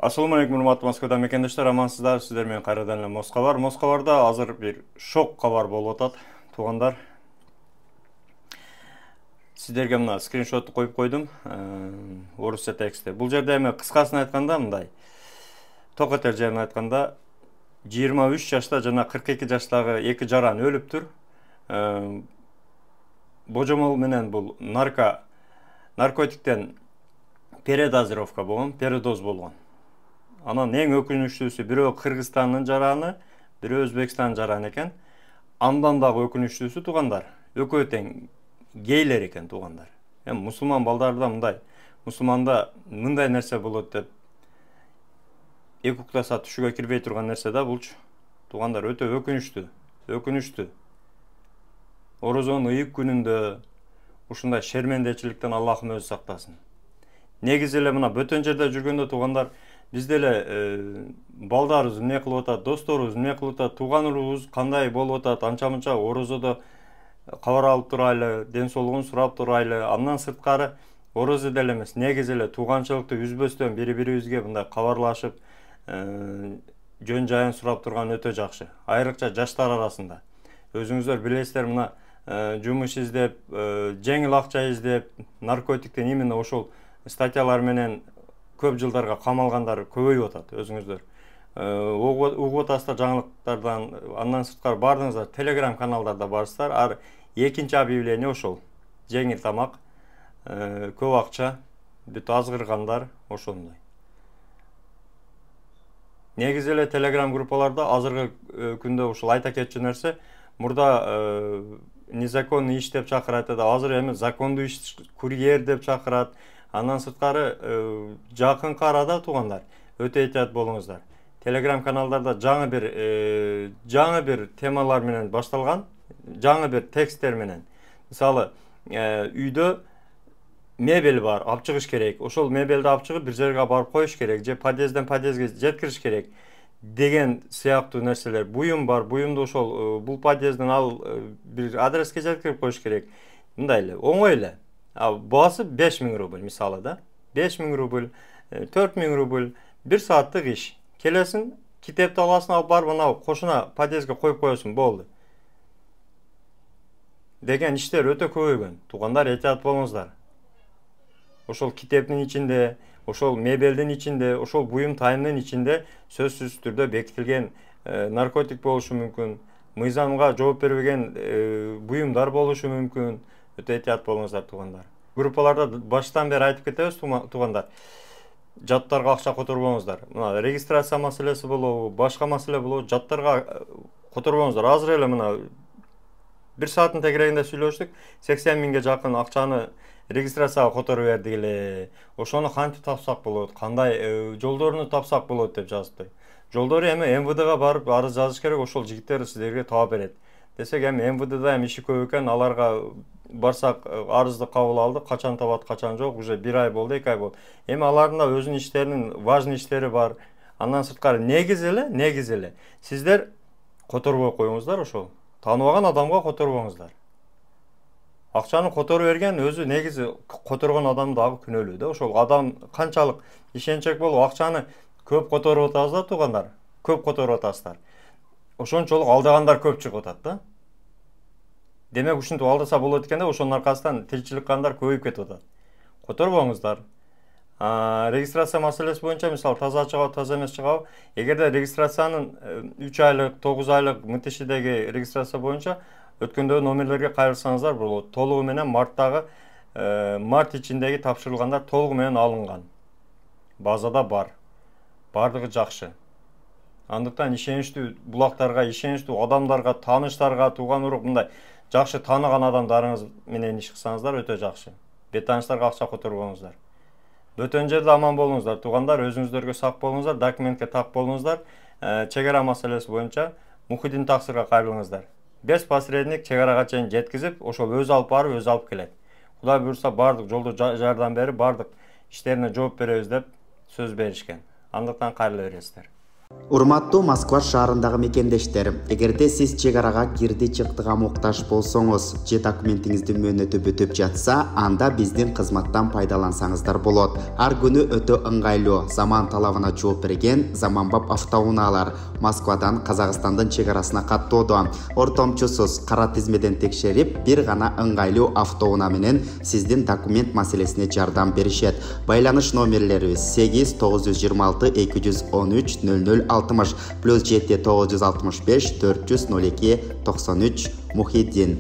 Assalamu алейкум, урматтуу Москвада мекендештер, амансыздар. Сиздер менен кайрадан эле Москва Москвада азыр бир шок кабар болуп атат. Туугандар, сиздерге мына скриншотту коюп койдум. Орусча текстте. Бул жерде эми кыскасын айтканда мындай. Токотер жерин айтканда 23 жашта жана 42 жаштагы эки жаран өлүптүр. Божомол менен бул наркотиктен передозировка болгон, передоз болгон. Анан эң өкүнүчтүүсү бирөө Кыргызстандын жараны, бирөө Өзбекстандын жараны экен. Андан дагы өкүнүчтүүсү туугандар, экөө тең гейлер экен туугандар. Эми мусулман балдарда мындай, мусулманда мындай нерсе болот деп эки уктаса түшүгө кирбей турган нерсе да булчу. Туугандар өтө өкүнүчтүү. Орозонун ыйык күнүндө ушундай шермендечиликтен Аллахым өзү сактасын. Негизи эле мына бөтөн жерде жүргөндө туугандар, бизде эле балдарыбыз эмне кылып атат, досторубуз эмне кылып атат, тууган урубуз кандай болуп атат, анча-мынча орозодо кабар алып турайлы, ден соолугун сурап турайлы. Андан сырткары орозо деле эмес, негизи эле тууганчылыкты үзбөстөн бири-бирибизге мындай кабарлашып, жөн жайын сурап турган өтө жакшы. Айрыкча жаштар арасында. Өзүңүздөр билесиздер, мына жумуш издеп, жеңил акча издеп, наркотиктен именно ошол статьялар менен көп жылдарга камалгандар көбөйүп атат. Өзүңүздөр угуп атасыздар жаңылыктардан. Андан сырткары бардыңыздар Telegram каналдарда барсыздар. Ар экинчи объявление ошол. Жеңил тамак, көп акча, бүт азгыргандар ошондой. Негизи эле Telegram группаларда азыркы күндө ушул айта кетчү нерсе, мурда незаконный иш деп чакырат, азыр эми закондуу иш курьер деп чакырат. Андан сырткары жакынкы арада туугандар өтө этият болуңуздар. Telegram каналдарда жаңы бир темалар менен башталган, жаңы бир тексттер менен. Мисалы, үйдө мебель бар, алып чыгыш керек. Ошол мебелди алып чыгып бир жерге барып коюш керек, же подъезден подъездге жеткириш керек деген сыяктуу нерселер. Буюм бар, буюмду ошол бул подъезден ал бир адреске жеткирип коюш керек. Мындай эле, оңой эле. Баасы 5000 рубль мисалы да. 5000 рубль, 4000 рубль, 1 сааттык иш. Келесин, китепти аласың, алып барып анау кошуна подъездге коюп коесуң, болду. Деген иштер өтө көбөйгөн. Туугандар, этият болуңуздар. Ошол китептин ичинде, ошол мебелдин ичинде, ошол буюм тайымдын ичинде сөзсүз түрдө бекитилген наркотик болушу мүмкүн, мыйзамга жооп бербеген буюмдар болушу мүмкүн. Өтө этият болуңуздар туугандар. Группаларда баштан бери айтып кетебиз туугандар. Жаттарга акча которбоңуздар. Мына регистрация маселеси болобу, башка маселе болобу, жаттарга которбоңуздар. Азыр эле мына 1 сааттын тегерегинде сүйлөштүк, 80 миңге жакын акчаны регистрацияга которуп бердик эле. Ошону кантип тапсак болот, кандай жолдоруну тапсак болот деп жазыптыр. Жолдору эми МВДга барып арыз жазыш керек, ошол жигиттер сиздерге таап берет. Десек эми МВДда эми иши көп экен, аларга барсак арызды кабыл алдык, качан табат, качан жок, уже 1 ай болду, 2 ай болду. Эми алардын да өзүнүн иштеринин важный иштери бар. Андан сырткары негизи эле сиздер которбой коюңуздар ошол. Тааныбаган адамга которбоңуздар. Акчаны которуп берген өзү негизи которгон адам дагы күнөөлүү да. Ошол адам канчалык ишенчек болуп акчаны көп которуп атабыз да туугандар. Көп которуп атасыздар. Ошончолук алдагандар көп чыгып атат да. Демек ушинтип алдаса болот экен да, ошонун аркасынан тилчилик кылгандар көбөйүп кетип атат. Которбоңуздар. Регистрация маселеси боюнча мисалы таза чыгабы, таза эмес чыгабы. Эгерде регистрациянын 3 айлык, 9 айлык МТШдеги регистрация боюнча өткөндөгү номерлерге кайрылсаңыздар болот. Толугу менен март ичиндеги тапшырылгандар толугу менен алынган. Базада бар. Бардыгы жакшы. Андыктан ишеничтүү булактарга, ишеничтүү адамдарга, тааныштарга, тууган урук мындай жакшы тааныган адамдарыңыз менен иш кылсаңыздар өтө жакшы. Бетаныштарга акча которбоңуздар. Бөтөн жерде аман болуңуздар туугандар, өзүңүздөргө сак болуңуздар, документке так болуңуздар. Чек ара маселеси боюнча Мухиддин Таксырга кайрылыңыздар. Без посредник чек арага чейин жеткизип, ошол өзү алып барып, өзү алып келет. Кудай буйрса бардык жолдо жардам берип, бардык иштерине жооп беребиз деп сөз беришкен. Андыктан кайрыла бересиздер. Урматтуу Москва шаарындагы мекендештер, эгерде сиз чек арага кирди чыктыга муктаж болсоңуз же документиңиздин мөөнөтү бүтүп жатса, анда биздин кызматтан пайдалансаңыздар болот. Ар күнү өтө ыңгайлуу, заман талабына жооп берген заманбап автоунаалар Москвадан Казакстандын чек арасына каттоодо. Ортомчусуз кара тизмеден текшерип, бир гана ыңгайлуу автоунаа менен сиздин документ маселесине жардам беришет. Байланыш номерлерибиз 8 926 213 00 +7 965 402 93 Muhiddin.